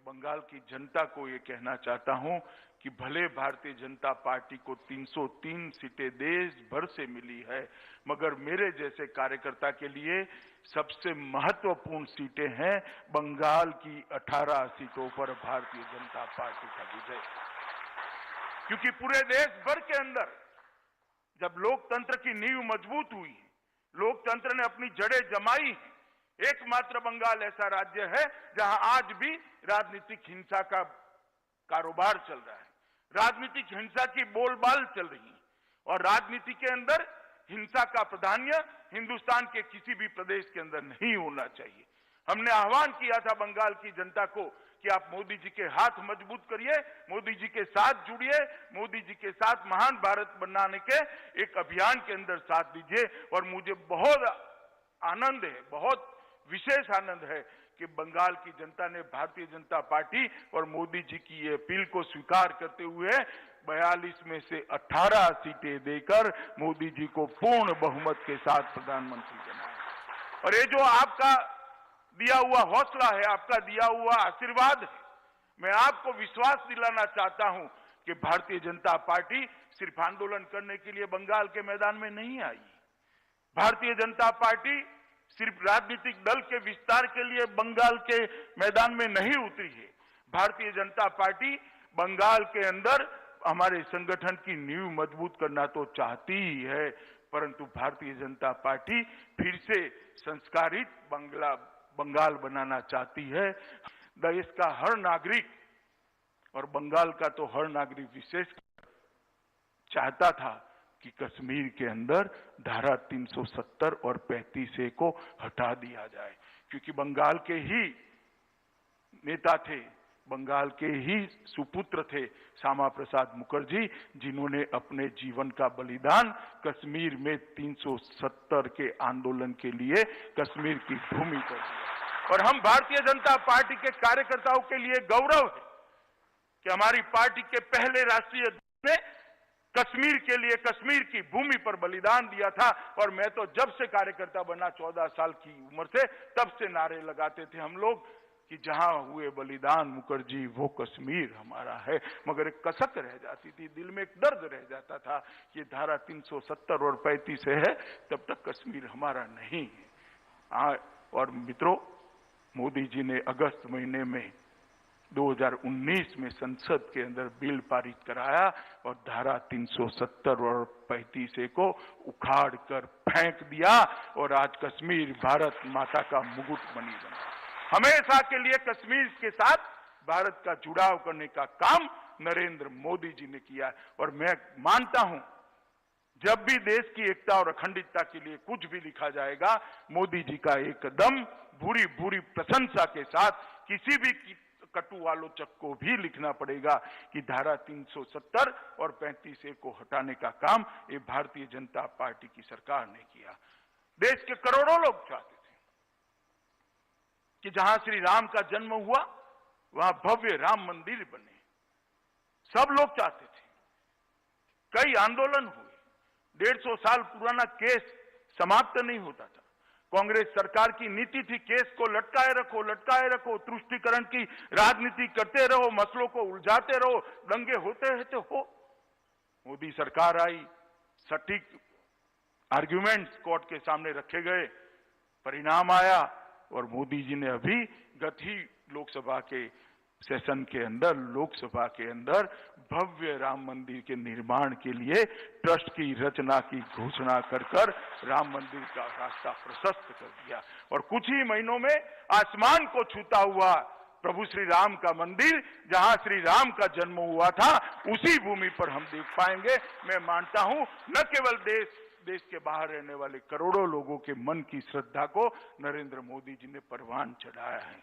बंगाल की जनता को ये कहना चाहता हूं कि भले भारतीय जनता पार्टी को 303 सीटें देश भर से मिली है, मगर मेरे जैसे कार्यकर्ता के लिए सबसे महत्वपूर्ण सीटें हैं बंगाल की 18 सीटों पर भारतीय जनता पार्टी का विजय। क्योंकि पूरे देश भर के अंदर जब लोकतंत्र की नींव मजबूत हुई, लोकतंत्र ने अपनी जड़ें जमाई, एकमात्र बंगाल ऐसा राज्य है जहां आज भी राजनीतिक हिंसा का कारोबार चल रहा है, राजनीतिक हिंसा की बोलबाल चल रही है और राजनीति के अंदर हिंसा का प्राधान्य हिंदुस्तान के किसी भी प्रदेश के अंदर नहीं होना चाहिए। हमने आह्वान किया था बंगाल की जनता को कि आप मोदी जी के हाथ मजबूत करिए, मोदी जी के साथ जुड़िए, मोदी जी के साथ महान भारत बनाने के एक अभियान के अंदर साथ दीजिए। और मुझे बहुत आनंद है, बहुत विशेष आनंद है कि बंगाल की जनता ने भारतीय जनता पार्टी और मोदी जी की ये अपील को स्वीकार करते हुए 42 में से 18 सीटें देकर मोदी जी को पूर्ण बहुमत के साथ प्रधानमंत्री बनाया। और ये जो आपका दिया हुआ हौसला है, आपका दिया हुआ आशीर्वाद है, मैं आपको विश्वास दिलाना चाहता हूं कि भारतीय जनता पार्टी सिर्फ आंदोलन करने के लिए बंगाल के मैदान में नहीं आई। भारतीय जनता पार्टी सिर्फ राजनीतिक दल के विस्तार के लिए बंगाल के मैदान में नहीं उतरी है। भारतीय जनता पार्टी बंगाल के अंदर हमारे संगठन की नींव मजबूत करना तो चाहती ही है, परंतु भारतीय जनता पार्टी फिर से संस्कारित बंगाल बनाना चाहती है। देश का हर नागरिक और बंगाल का तो हर नागरिक विशेष चाहता था कि कश्मीर के अंदर धारा 370 और 35A को हटा दिया जाए, क्योंकि बंगाल के ही नेता थे, बंगाल के ही सुपुत्र थे श्यामा प्रसाद मुखर्जी, जिन्होंने अपने जीवन का बलिदान कश्मीर में 370 के आंदोलन के लिए कश्मीर की भूमि पर दिया। और हम भारतीय जनता पार्टी के कार्यकर्ताओं के लिए गौरव है कि हमारी पार्टी के पहले राष्ट्रीय अध्यक्ष ने कश्मीर के लिए कश्मीर की भूमि पर बलिदान दिया था। और मैं तो जब से कार्यकर्ता बना 14 साल की उम्र से, तब से नारे लगाते थे हम लोग कि जहां हुए बलिदान मुखर्जी वो कश्मीर हमारा है। मगर एक कसक रह जाती थी, दिल में एक दर्द रह जाता था कि धारा 370 और 35 है, तब तक कश्मीर हमारा नहीं है। और मित्रों, मोदी जी ने अगस्त महीने में 2019 में संसद के अंदर बिल पारित कराया और धारा 370 और 35A को उखाड़ कर फेंक दिया और आज कश्मीर भारत माता का मुकुट बनी बना। हमेशा के लिए कश्मीर के साथ भारत का जुड़ाव करने का काम नरेंद्र मोदी जी ने किया। और मैं मानता हूं जब भी देश की एकता और अखंडता के लिए कुछ भी लिखा जाएगा, मोदी जी का एकदम भूरी भूरी प्रशंसा के साथ किसी भी कटु आलोचक को भी लिखना पड़ेगा कि धारा 370 और 35A को हटाने का काम ये भारतीय जनता पार्टी की सरकार ने किया। देश के करोड़ों लोग चाहते थे कि जहां श्री राम का जन्म हुआ वहां भव्य राम मंदिर बने, सब लोग चाहते थे। कई आंदोलन हुए, 150 साल पुराना केस समाप्त नहीं होता था। कांग्रेस सरकार की नीति थी केस को लटकाए रखो, तुष्टीकरण की राजनीति करते रहो, मसलों को उलझाते रहो, दंगे होते रहते हो। मोदी सरकार आई, सटीक आर्ग्यूमेंट्स कोर्ट के सामने रखे गए, परिणाम आया और मोदी जी ने अभी गत ही लोकसभा के सेशन के अंदर, लोकसभा के अंदर भव्य राम मंदिर के निर्माण के लिए ट्रस्ट की रचना की घोषणा कर राम मंदिर का रास्ता प्रशस्त कर दिया। और कुछ ही महीनों में आसमान को छूता हुआ प्रभु श्री राम का मंदिर, जहां श्री राम का जन्म हुआ था, उसी भूमि पर हम देख पाएंगे। मैं मानता हूं न केवल देश के बाहर रहने वाले करोड़ों लोगों के मन की श्रद्धा को नरेंद्र मोदी जी ने परवान चढ़ाया है।